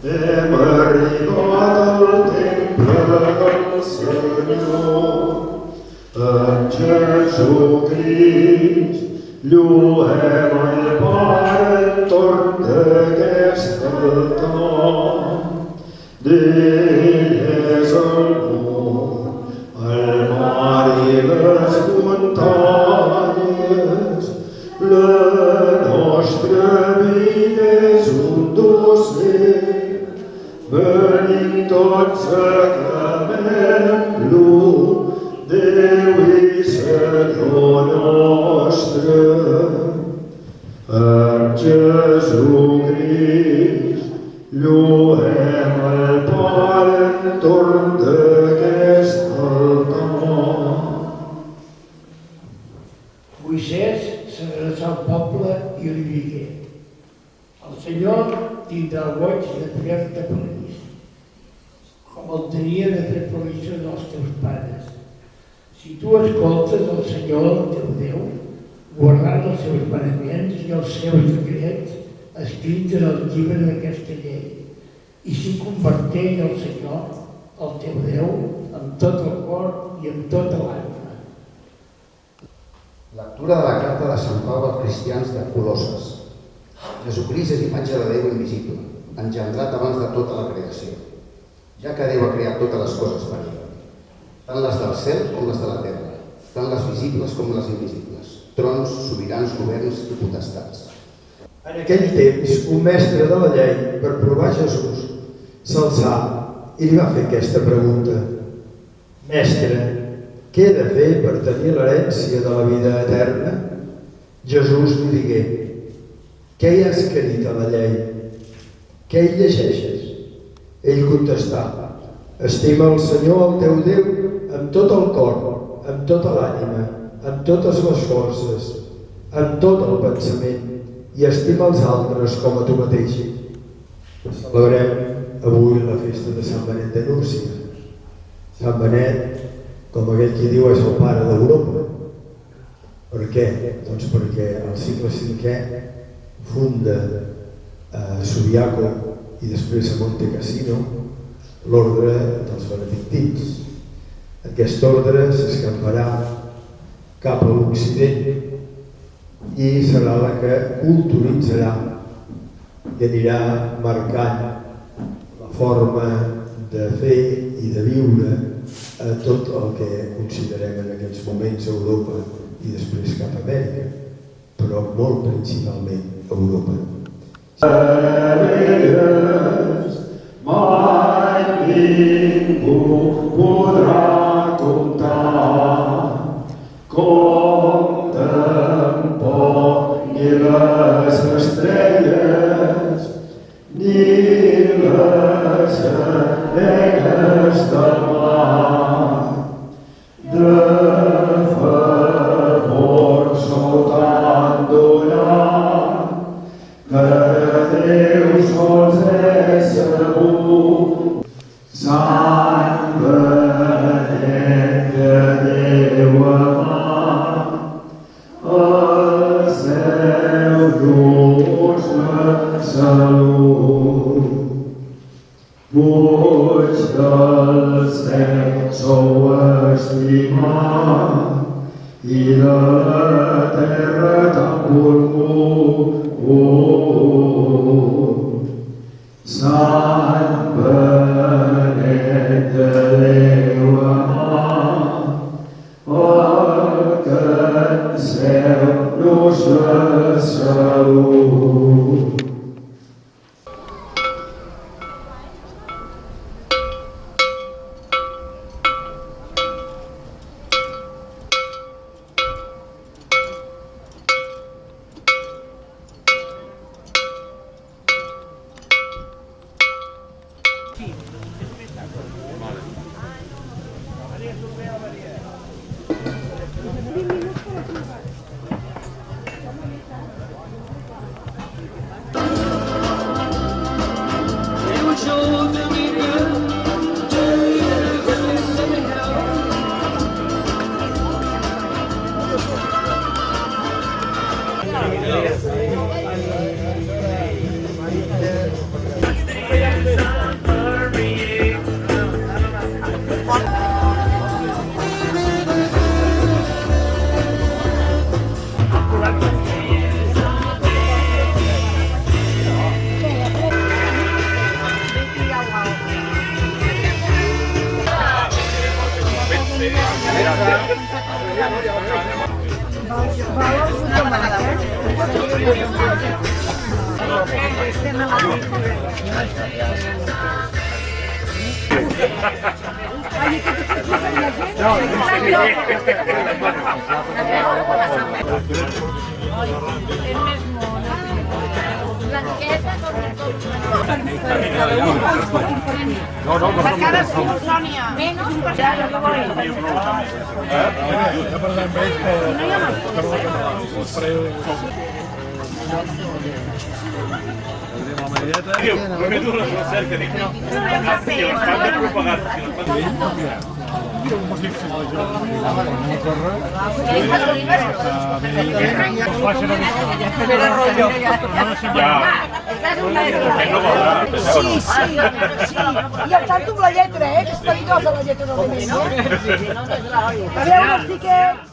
hem arribat al temple del Senyor. En Jesucrist lluem el Pare entorn d'aquest altar. D'ell és el món, el mar i les muntanyes. La nostra vida és un docent, venim tots aclamem-lo, Déu i Senyor nostre. En Jesucrist lluem el Pare entorn d'aquest altar. Moisès s'adreçà al poble i li digué: el Senyor tindrà goig de fer-te paradís, com el tenia de fer provisió dels teus pares. Si tu escoltes el Senyor, el teu Déu, guardant els seus manaments i els seus decrets escrits en el llibre d'aquesta llei, i si converteix el Senyor, el teu Déu, amb tot el cor i amb tota l'ànima. Lectura de la carta de Sant Pau als cristians de Colosses. Jesucrist és imatge de Déu invisible, engendrat abans de tota la creació, ja que Déu ha creat totes les coses per ell, tant les del cel com les de la terra, tant les visibles com les invisibles, trons, sobirans, governs i potestats. En aquell temps, un mestre de la llei, per provar Jesús, s'alçà i li va fer aquesta pregunta: Mestre, què he de fer per tenir l'herència de la vida eterna? Jesús li digué: què hi ha escrit a la llei? Què hi llegeixes? Ell contestà: estima el Senyor el teu Déu amb tot el cor, amb tota l'ànima, amb totes les forces, amb tot el pensament, i estima els altres com a tu mateix. Celebrem avui la festa de Sant Benet de Núrcia. Sant Benet, com aquell qui diu, és el pare d'Europa. Per què? Doncs perquè al segle V funda a Subiaco i després a Monte Cassino l'ordre dels benedictins. Aquest ordre s'escamparà cap a l'Occident i serà la que culturitzarà i anirà marcant la forma de fer i de viure a tot el que considerem en aquests moments Europa i després cap a Amèrica, però molt principalment Europa. Mai ningú podrà comptar, com tampoc ni les estrelles ni les arenes del mar. De favor sou tan donat que Déu sols és segur. Sant Benet de Déu amat, el cel dus la salut. Puig del cel sou estimat i de la terra tan volgut. Sant Benet de Déu amat, el que enceu-nos la salut. Sí, sí. I al tanto amb la lletra, que és perillosa la lletra del moment, no? A veure, xiquets.